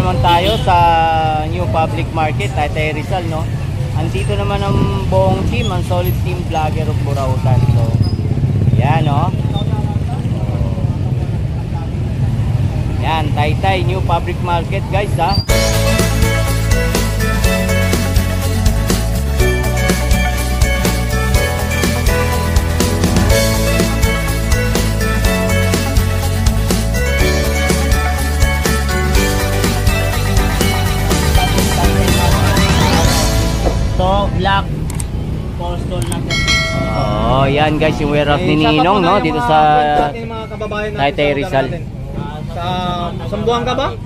naman tayo sa New Public Market, Taytay Rizal, no? Andito naman ang buong team, ang solid team vlogger of Burautan. So, yan, no? Yan, Taytay New Public Market, guys, ha? So, black postal number. Oh, yan guys, yung warehouse ni Ninong, no? Dito sa Taytay Rizal. Sa Sambuang ka ba?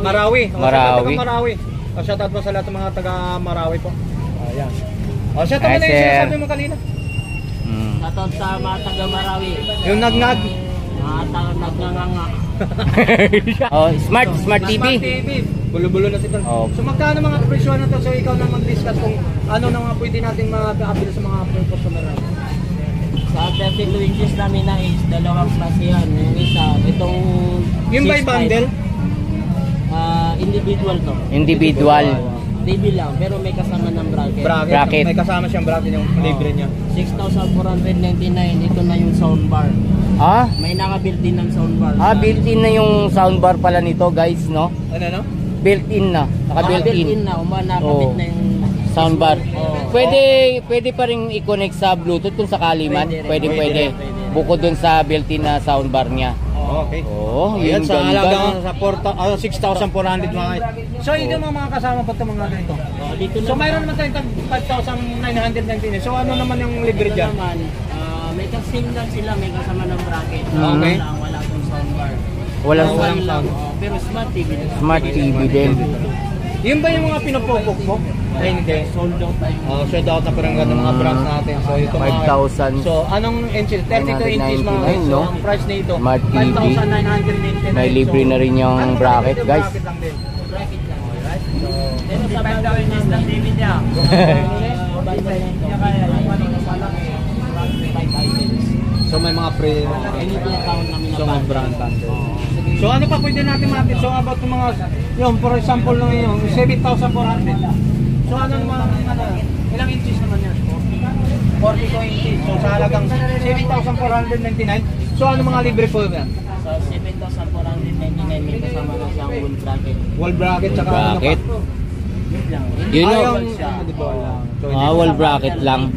Marawi. Marawi. Marawi. Shoutout mo sa lahat ng mga taga Marawi po. Ayan. Shoutout mo na yung sinasabi mo kanina. Shoutout sa mga taga Marawi. Yung nagnag. Mga taga nagnanganga. Oh, Smart TV. Bulo-bulo na sito. Oh. So magkano mga presyo na to? So ikaw na mag-discuss kung ano na mga pwede nating mag-avail sa mga customer natin. Sa 32 inches namin na is dalawang klase yan. Yung isa, itong yung by bundle? Individual to. Individual. TV lang, pero may kasama ng bracket. Bracket. May kasama siyang bracket yung libre niya. 6,499. Ito na yung soundbar. Ah? May naka-built-in ng soundbar. Ah, built-in na yung soundbar pala nito, guys, no? Ano? Built-in na. Naka-built-in na. Nakabit na yung soundbar. Oh. Pwede pa rin i-connect sa Bluetooth kung sakali man. Pwede. Bukod dun sa built-in na soundbar niya. Okay. Oh, yun sa ganda. halagang 6,400 mga. So ito mga kasama pa itong mga ganito. So mayroon naman tayong 5,999. So ano naman yung libre dyan? Naman, may kasing lang sila, may kasama ng bracket. Okay. Wala akong soundbar. Walang lang. Pero smart TV din. Smart TV din. Yun ba yung mga pinupukok mo? Ay hindi. Sold out tayo. Sold out na parang ganda mga brands natin. So ito 5,000. So anong inches? 32 inches mga guys. So ang price nito Smart TV. 5,999. May libre na rin yung bracket, guys. Bracket lang. Alright. So, ito sa 5,000 inches ng TV niya. So may mga pre. So mga brand natin. So ano pa pwede natin ma-update? So about ng mga yung for example lang yung 7,400. So ano naman ilang inches naman yan? 42 inches. So sa halagang 7,499. So ano mga libre po yan? So 7,499 may kasama na siyang wall bracket. Wall bracket tsaka Bracket. ano pa? Yun Ayaw know. siya. Wall bracket lang.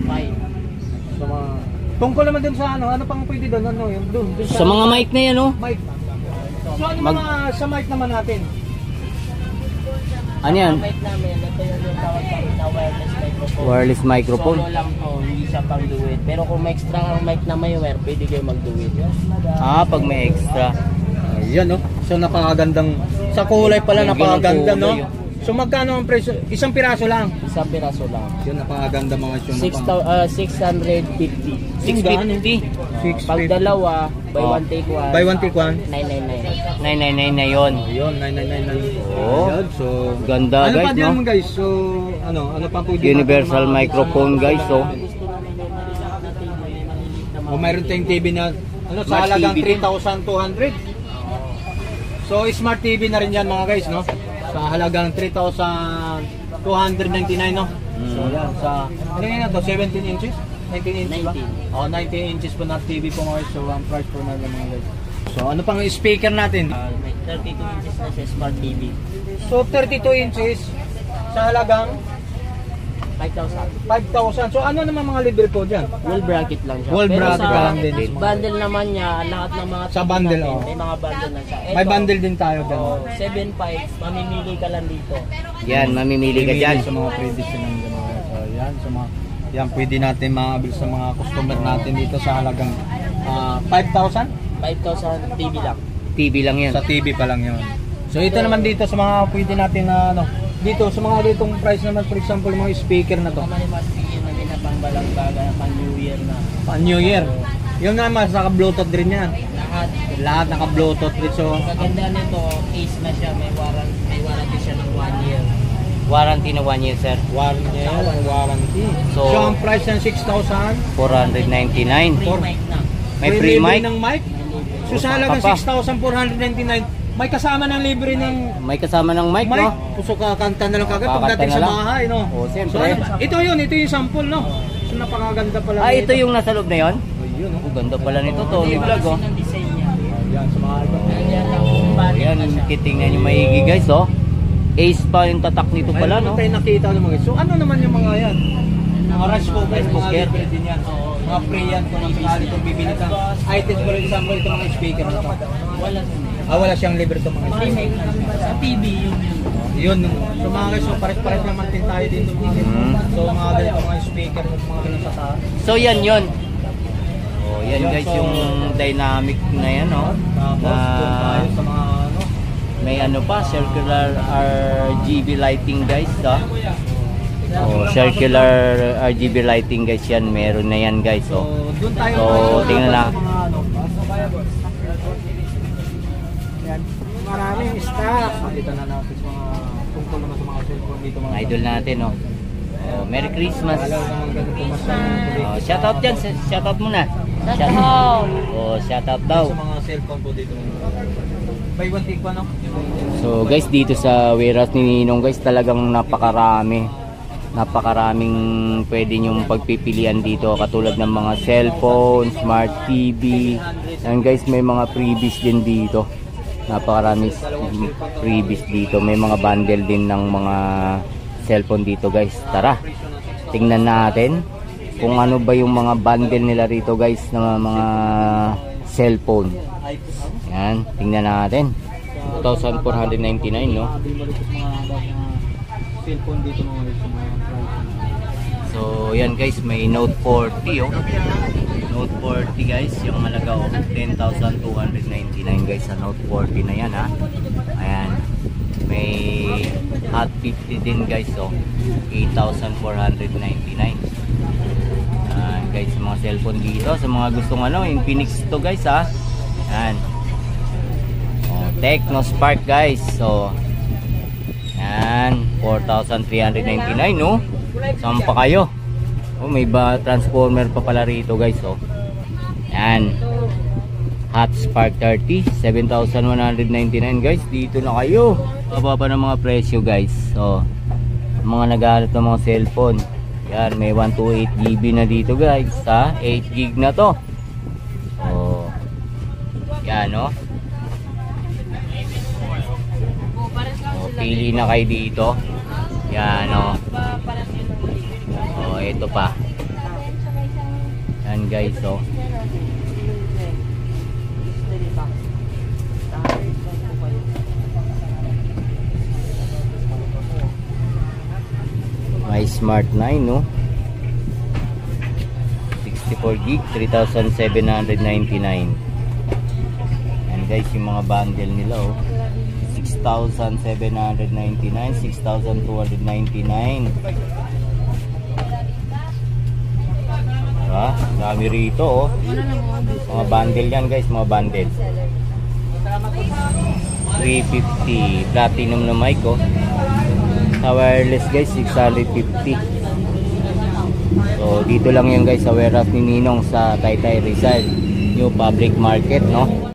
So mga tungkol naman din sa ano pang pwede doon? Ano yung doon? Sa mga mic na yan, oh. Mic. So ano mga sa mic naman natin? Ano yan? Mic namin, ito yung tawag na wireless microphone. Wireless microphone. Solo lang to, hindi siya pang duet. Pero kung may extra kang mic na may wire, pwede kayo mag-duet. Ah, pag may extra. Ayan, no? So napakagandang sa kulay pala, napakaganda, no? So magkano ang presyo? Isang piraso lang. Isang piraso lang. Yun, napakaganda mga ito. 650. 650. Pag dalawa, buy one take one. Buy one take one. 999. 999 na yun. Yun, 999. Oh. Ayan, so Ganda, ano guys, pa dyan, no? guys? So ano pa po dyan? Universal microphone, guys, so. O mayroon tayong TV na ano sa Smart halagang TV din. 3,200. So smart TV na rin yan mga guys, no? Sa halagang 3,299, no? So yan, sa ano yan to? 17 inches? 19 inches ba? 19. Oh, 19 inches po na TV po mga guys. So ang price po na mga guys. So ano pang speaker natin? May 32 inches na siya smart TV. So 32 inches sa halagang 5,000. 5,000. So ano naman mga libre po dyan? Wall bracket lang siya. Wall Pero bracket sa lang din. bundle naman niya, lahat ng mga Sa bundle, natin, oh. may mga bundle na siya. May bundle din tayo dyan. 7.5, mamimili ka lang dito. Yan, mamimili ka dyan. Sa mga prediction ng gano'n. So yan, sa mga yan pwede natin maabil sa mga customer natin dito sa halagang 5,000? 5,000 TV lang. TV lang yan. Sa TV pa lang yun. So ito naman dito sa mga pwede natin na ano, dito sa mga ditong price naman, for example, mga speaker na to. Naman yung mga speaker namin na pang balangbaga, pang New Year na. Pang New Year. Yung naman, naka-bluetooth rin yan. Lahat naka-bluetooth rin. So, Maganda nito, case na siya, may warranty siya ng 1 year. Warranty na 1 year, sir. warranty. So, So, ang price ng 6,000. 499. Free mic na. May free mic. ng mic. So, sa Usa halagang pa. 6,499, May kasama ng libre ng May kasama ng mic, mic. no? So kakanta na lang kagad Kakanta pagdating na sa lang. bahay, no? Oo, siyempre. ito yung sample, no? So napakaganda pala. Ah, ito yung nasa loob na yon? Oh, yun, no? Oh, ganda pala nito, Tony Vlog, oh. Ang design niya. Yan, sa mga iba. Yan ang body Ayan, na siya. tingnan nyo maigi guys, oh. Ace pa yung tatak nito pala, no? Tayo nakita ng mga. So ano naman yung mga yan? Mga rice cooker, Rice mga cooker. libre din yan. Mga free yan kung sakali kung bibili ka. Items for example, ito mga speaker na to. Wala sa Wala siyang libre ito mga speaker. remake lang siya. Sa TV yun. Yun. So mga guys, so pares-pares naman din tayo dito. So mga ganito mga speaker at mga ganito sa taas. So yan yun. Oh, yan guys yung dynamic na yan, oh. Tapos doon tayo sa mga ano. May ano pa, circular RGB lighting guys, ah. Oh, circular RGB lighting guys yan, meron na yan guys, So oh. doon tayo So, tingnan na. sa mga ano. Yan. Maraming stock. Makita na natin sa mga tungkol naman sa mga cellphone dito mga Idol natin, oh. Oh, Merry Christmas. Alam naman ganito masyadong Oh, shoutout dyan, shoutout muna. Shoutout. Oh, shoutout daw. sa mga cellphone po dito. Buy one take one, no? So guys, dito sa warehouse ni Ninong guys, talagang napakarami. Napakaraming pwede nyong pagpipilian dito, katulad ng mga cellphone, smart TV. And guys, may mga freebies din dito. Napakarami freebies dito. May mga bundle din ng mga cellphone dito guys. Tara, tingnan natin kung ano ba yung mga bundle nila rito guys ng mga cellphone. Yan, tingnan natin. 2,499, no? Cellphone dito mga guys, sa mga price. So, yan guys, may Note 40, oh. Note 40 guys, yung malaga, oh. 10,299 guys sa Note 40 na yan, ha. Ayan. May Hot 50 din guys, oh. 8,499. Ayan guys, mga cellphone dito. Sa mga gustong ano, Infinix to guys, ha. Ayan. Oh, Tecno Spark guys. So, yan, 4,399, no? Saan pa kayo? Oh, may transformer pa pala rito guys, oh. Yan. Hot Spark 30, 7,199 guys. Dito na kayo. Bababa ng mga presyo guys. So, mga naghahanap ng mga cellphone. Yan, may 128GB na dito guys, ha? 8GB na to. Oh. Yan, no? Oh, pili na kayo dito. Yan, oh. Oh, ito pa. Yan guys, oh. May Smart 9, no? 64GB, 3,799. Yan guys, yung mga bundle nila, oh. 6,799, 6,299. Diba? Dami rito, oh. Mga bundle yan guys, mga bundle. 350 platinum na mic, oh. Sa wireless guys, 650. So dito lang yan guys sa warehouse ni Ninong sa Taytay Rizal New Public Market, no?